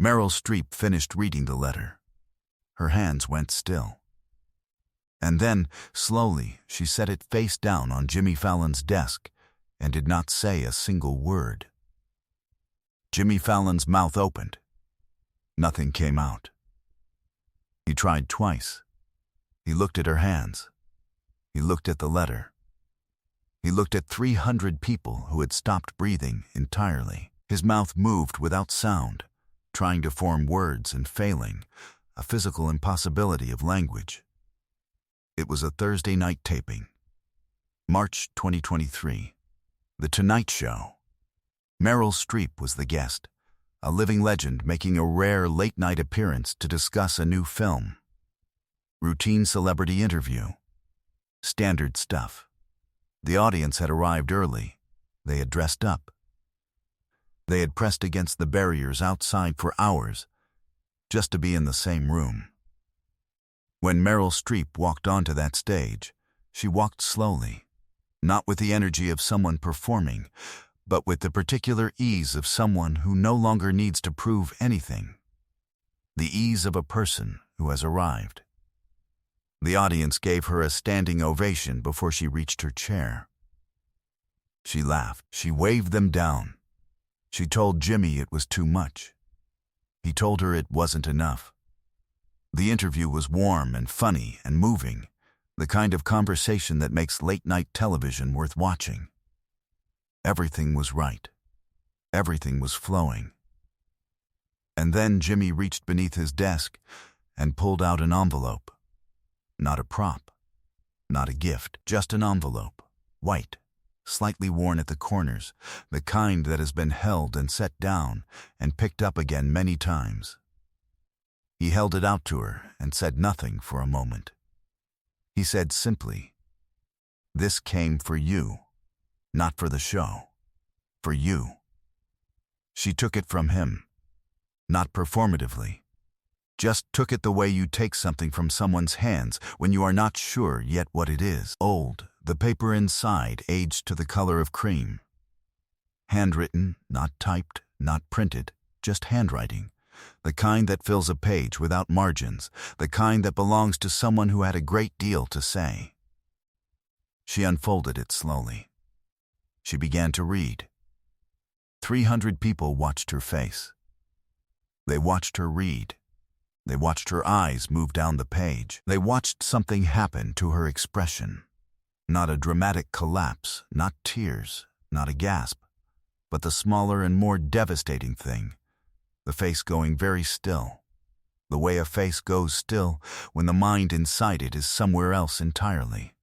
Meryl Streep finished reading the letter. Her hands went still. And then, slowly, she set it face down on Jimmy Fallon's desk and did not say a single word. Jimmy Fallon's mouth opened. Nothing came out. He tried twice. He looked at her hands. He looked at the letter. He looked at 300 people who had stopped breathing entirely. His mouth moved without sound, trying to form words and failing, a physical impossibility of language. It was a Thursday night taping. March 2023. The Tonight Show. Meryl Streep was the guest, a living legend making a rare late-night appearance to discuss a new film. Routine celebrity interview. Standard stuff. The audience had arrived early. They had dressed up. They had pressed against the barriers outside for hours, just to be in the same room. When Meryl Streep walked onto that stage, she walked slowly, not with the energy of someone performing, but with the particular ease of someone who no longer needs to prove anything. The ease of a person who has arrived. The audience gave her a standing ovation before she reached her chair. She laughed. She waved them down. She told Jimmy it was too much. He told her it wasn't enough. The interview was warm and funny and moving, the kind of conversation that makes late-night television worth watching. Everything was right. Everything was flowing. And then Jimmy reached beneath his desk and pulled out an envelope. Not a prop, not a gift, just an envelope, white, slightly worn at the corners, the kind that has been held and set down and picked up again many times. He held it out to her and said nothing for a moment. He said simply, "This came for you, not for the show, for you." She took it from him, not performatively. Just took it the way you take something from someone's hands when you are not sure yet what it is. Old, the paper inside aged to the color of cream. Handwritten, not typed, not printed, just handwriting. The kind that fills a page without margins, the kind that belongs to someone who had a great deal to say. She unfolded it slowly. She began to read. 300 people watched her face. They watched her read. They watched her eyes move down the page. They watched something happen to her expression. Not a dramatic collapse, not tears, not a gasp, but the smaller and more devastating thing, the face going very still, the way a face goes still when the mind inside it is somewhere else entirely.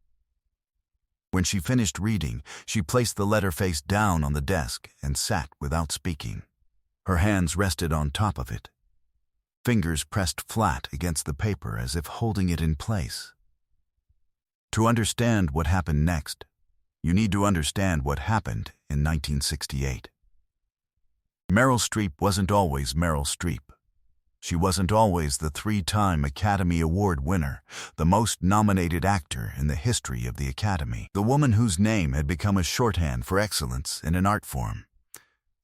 When she finished reading, she placed the letter face down on the desk and sat without speaking. Her hands rested on top of it. Fingers pressed flat against the paper as if holding it in place. To understand what happened next, you need to understand what happened in 1968. Meryl Streep wasn't always Meryl Streep. She wasn't always the 3-time Academy Award winner, the most nominated actor in the history of the Academy, the woman whose name had become a shorthand for excellence in an art form.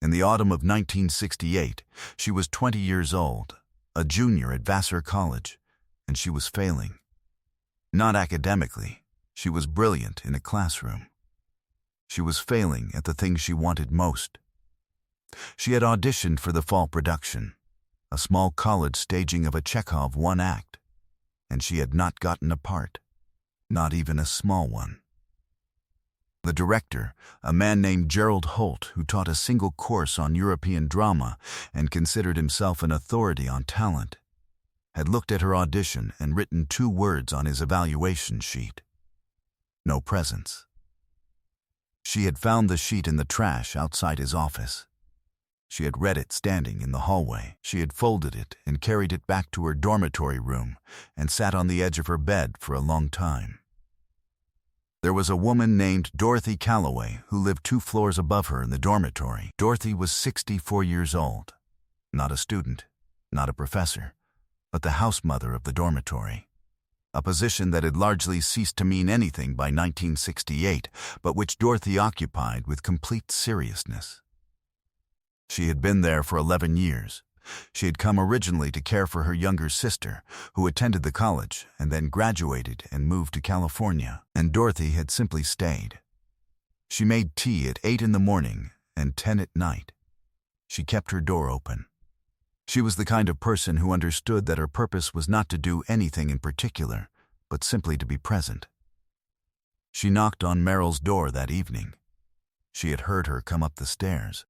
In the autumn of 1968, she was 20 years old, a junior at Vassar College, and she was failing. Not academically, she was brilliant in a classroom. She was failing at the thing she wanted most. She had auditioned for the fall production, a small college staging of a Chekhov one-act, and she had not gotten a part, not even a small one. The director, a man named Gerald Holt, who taught a single course on European drama and considered himself an authority on talent, had looked at her audition and written 2 words on his evaluation sheet. No presence. She had found the sheet in the trash outside his office. She had read it standing in the hallway. She had folded it and carried it back to her dormitory room and sat on the edge of her bed for a long time. There was a woman named Dorothy Calloway who lived 2 floors above her in the dormitory. Dorothy was 64 years old, not a student, not a professor, but the house mother of the dormitory, a position that had largely ceased to mean anything by 1968, but which Dorothy occupied with complete seriousness. She had been there for 11 years, She had come originally to care for her younger sister, who attended the college and then graduated and moved to California, and Dorothy had simply stayed. She made tea at 8 in the morning and 10 at night. She kept her door open. She was the kind of person who understood that her purpose was not to do anything in particular, but simply to be present. She knocked on Meryl's door that evening. She had heard her come up the stairs.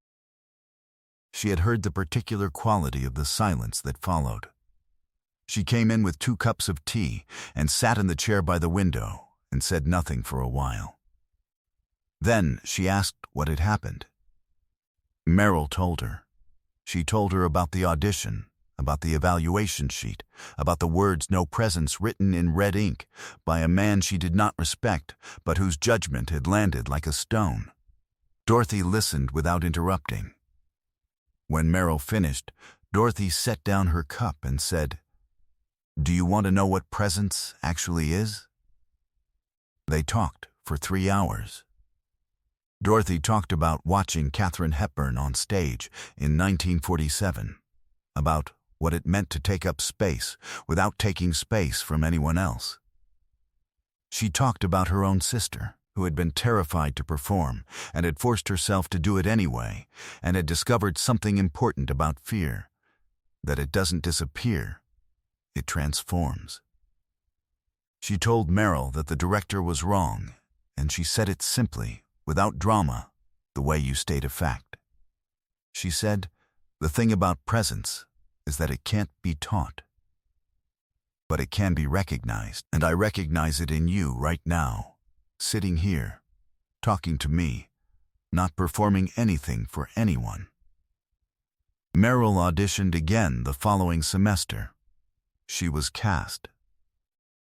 She had heard the particular quality of the silence that followed. She came in with 2 cups of tea and sat in the chair by the window and said nothing for a while. Then she asked what had happened. Meryl told her. She told her about the audition, about the evaluation sheet, about the words "no presents" written in red ink by a man she did not respect, but whose judgment had landed like a stone. Dorothy listened without interrupting. When Meryl finished, Dorothy set down her cup and said, "Do you want to know what presents actually is?" They talked for 3 hours. Dorothy talked about watching Katharine Hepburn on stage in 1947, about what it meant to take up space without taking space from anyone else. She talked about her own sister, who had been terrified to perform and had forced herself to do it anyway, and had discovered something important about fear, that it doesn't disappear, it transforms. She told Meryl that the director was wrong, and she said it simply, without drama, the way you state a fact. She said, "The thing about presence is that it can't be taught. But it can be recognized, and I recognize it in you right now, sitting here, talking to me, not performing anything for anyone." Meryl auditioned again the following semester. She was cast.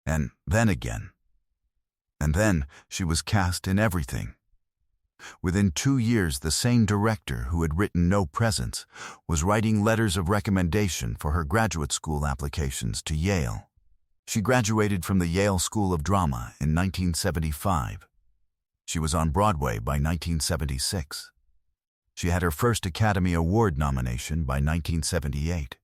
And then again. And then she was cast in everything. Within 2 years, the same director who had written No Presents was writing letters of recommendation for her graduate school applications to Yale. She graduated from the Yale School of Drama in 1975. She was on Broadway by 1976. She had her first Academy Award nomination by 1978.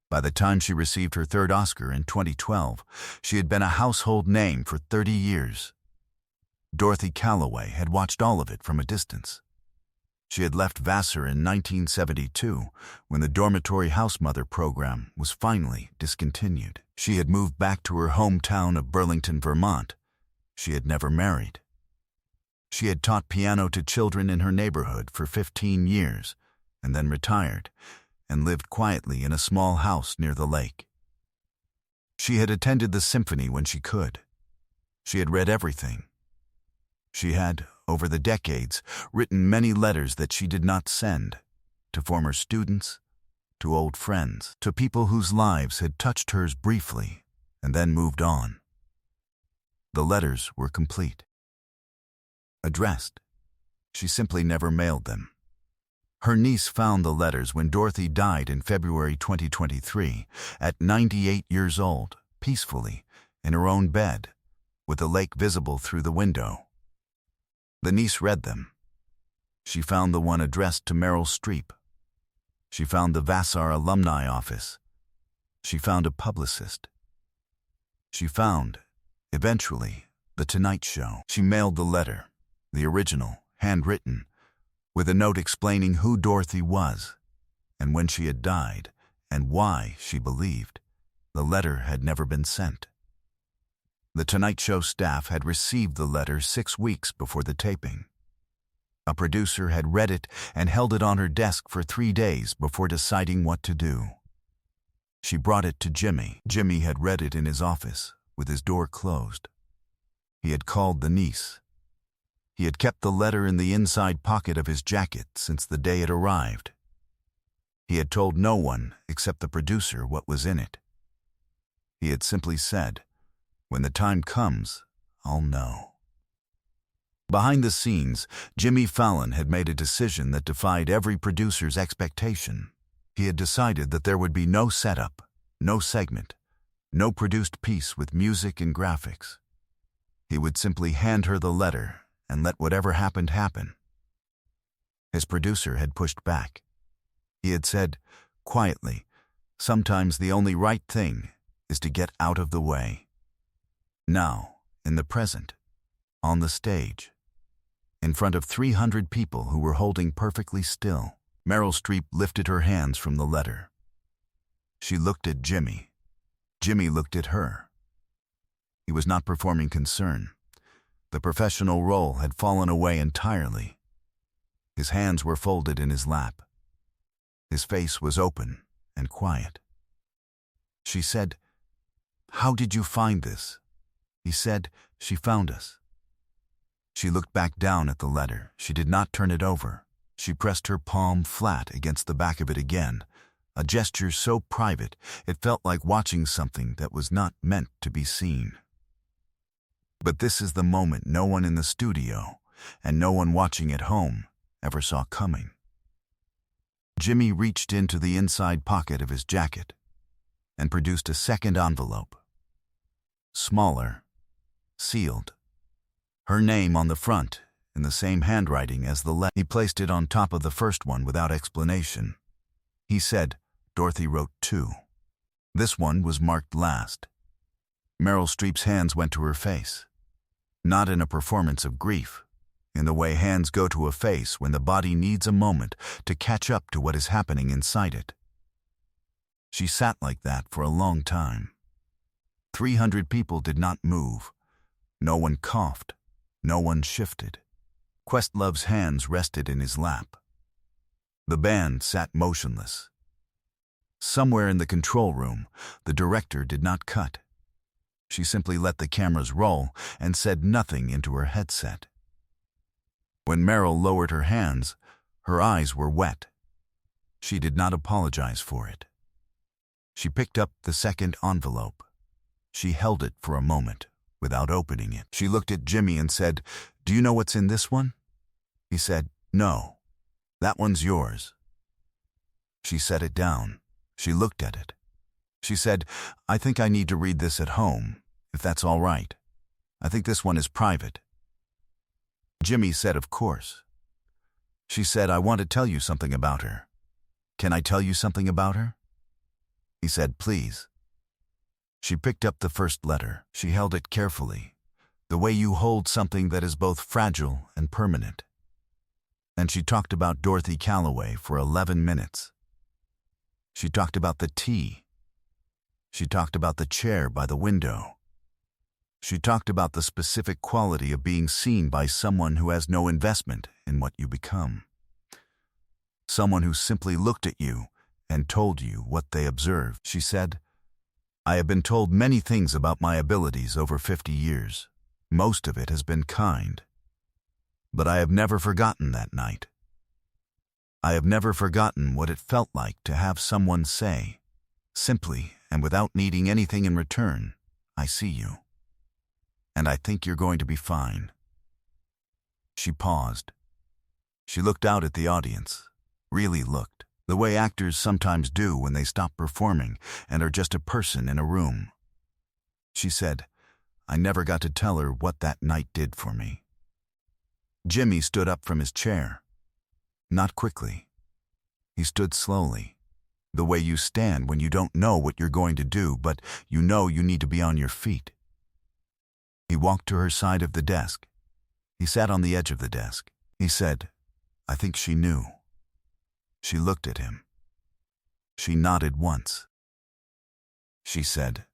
By the time she received her 3rd Oscar in 2012, she had been a household name for 30 years. Dorothy Calloway had watched all of it from a distance. She had left Vassar in 1972 when the dormitory house mother program was finally discontinued. She had moved back to her hometown of Burlington, Vermont. She had never married. She had taught piano to children in her neighborhood for 15 years and then retired and lived quietly in a small house near the lake. She had attended the symphony when she could. She had read everything. She had, over the decades, written many letters that she did not send, to former students, to old friends, to people whose lives had touched hers briefly and then moved on. The letters were complete. Addressed. She simply never mailed them. Her niece found the letters when Dorothy died in February 2023, at 98 years old, peacefully, in her own bed, with the lake visible through the window. The niece read them. She found the one addressed to Meryl Streep. She found the Vassar alumni office. She found a publicist. She found, eventually, The Tonight Show. She mailed the letter, the original, handwritten, with a note explaining who Dorothy was and when she had died and why she believed the letter had never been sent. The Tonight Show staff had received the letter 6 weeks before the taping. A producer had read it and held it on her desk for 3 days before deciding what to do. She brought it to Jimmy. Jimmy had read it in his office, with his door closed. He had called the niece. He had kept the letter in the inside pocket of his jacket since the day it arrived. He had told no one except the producer what was in it. He had simply said, "When the time comes, I'll know." Behind the scenes, Jimmy Fallon had made a decision that defied every producer's expectation. He had decided that there would be no setup, no segment, no produced piece with music and graphics. He would simply hand her the letter and let whatever happened happen. His producer had pushed back. He had said, quietly, sometimes the only right thing is to get out of the way. Now, in the present, on the stage, in front of 300 people who were holding perfectly still, Meryl Streep lifted her hands from the letter. She looked at Jimmy. Jimmy looked at her. He was not performing concern. The professional role had fallen away entirely. His hands were folded in his lap. His face was open and quiet. She said, "How did you find this?" He said, "She found us." She looked back down at the letter. She did not turn it over. She pressed her palm flat against the back of it again, a gesture so private it felt like watching something that was not meant to be seen. But this is the moment no one in the studio and no one watching at home ever saw coming. Jimmy reached into the inside pocket of his jacket and produced a second envelope. Smaller, sealed. Her name on the front, in the same handwriting as the letter. He placed it on top of the first one without explanation. He said, "Dorothy wrote 2. This one was marked last. Meryl Streep's hands went to her face. Not in a performance of grief, in the way hands go to a face when the body needs a moment to catch up to what is happening inside it. She sat like that for a long time. 300 people did not move. No one coughed. No one shifted. Questlove's hands rested in his lap. The band sat motionless. Somewhere in the control room, the director did not cut. She simply let the cameras roll and said nothing into her headset. When Meryl lowered her hands, her eyes were wet. She did not apologize for it. She picked up the second envelope. She held it for a moment, without opening it. She looked at Jimmy and said, "Do you know what's in this one?" He said, "No, that one's yours." She set it down. She looked at it. She said, "I think I need to read this at home, if that's all right. I think this one is private." Jimmy said, "Of course." She said, "I want to tell you something about her. Can I tell you something about her?" He said, "Please." She picked up the first letter. She held it carefully, the way you hold something that is both fragile and permanent. And she talked about Dorothy Calloway for 11 minutes. She talked about the tea. She talked about the chair by the window. She talked about the specific quality of being seen by someone who has no investment in what you become. Someone who simply looked at you and told you what they observed. She said, "I have been told many things about my abilities over 50 years. Most of it has been kind. But I have never forgotten that night. I have never forgotten what it felt like to have someone say, simply and without needing anything in return, 'I see you. And I think you're going to be fine.'" She paused. She looked out at the audience, really looked, the way actors sometimes do when they stop performing and are just a person in a room. She said, "I never got to tell her what that night did for me." Jimmy stood up from his chair. Not quickly. He stood slowly, the way you stand when you don't know what you're going to do, but you know you need to be on your feet. He walked to her side of the desk. He sat on the edge of the desk. He said, "I think she knew." She looked at him. She nodded once. She said,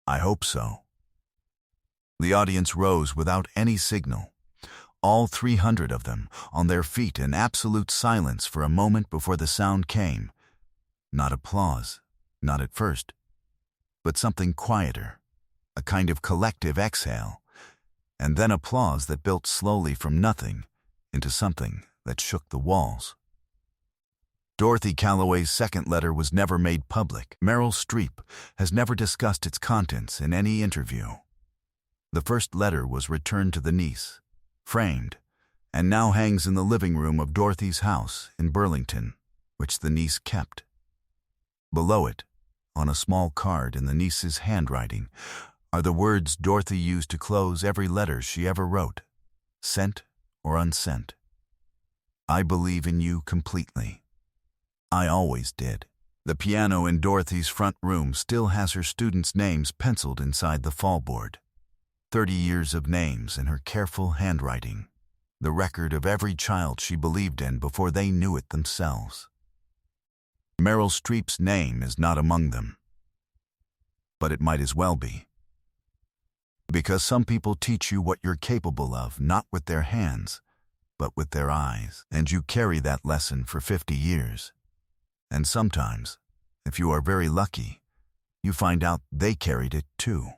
"I hope so." The audience rose without any signal. All 300 of them on their feet in absolute silence for a moment before the sound came. Not applause, not at first, but something quieter, a kind of collective exhale, and then applause that built slowly from nothing into something that shook the walls. Dorothy Calloway's second letter was never made public. Meryl Streep has never discussed its contents in any interview. The first letter was returned to the niece, framed, and now hangs in the living room of Dorothy's house in Burlington, which the niece kept. Below it, on a small card in the niece's handwriting, are the words Dorothy used to close every letter she ever wrote, sent or unsent. "I believe in you completely. I always did." The piano in Dorothy's front room still has her students' names penciled inside the fallboard. 30 years of names in her careful handwriting, the record of every child she believed in before they knew it themselves. Meryl Streep's name is not among them, but it might as well be. Because some people teach you what you're capable of, not with their hands, but with their eyes, and you carry that lesson for 50 years. And sometimes, if you are very lucky, you find out they carried it too.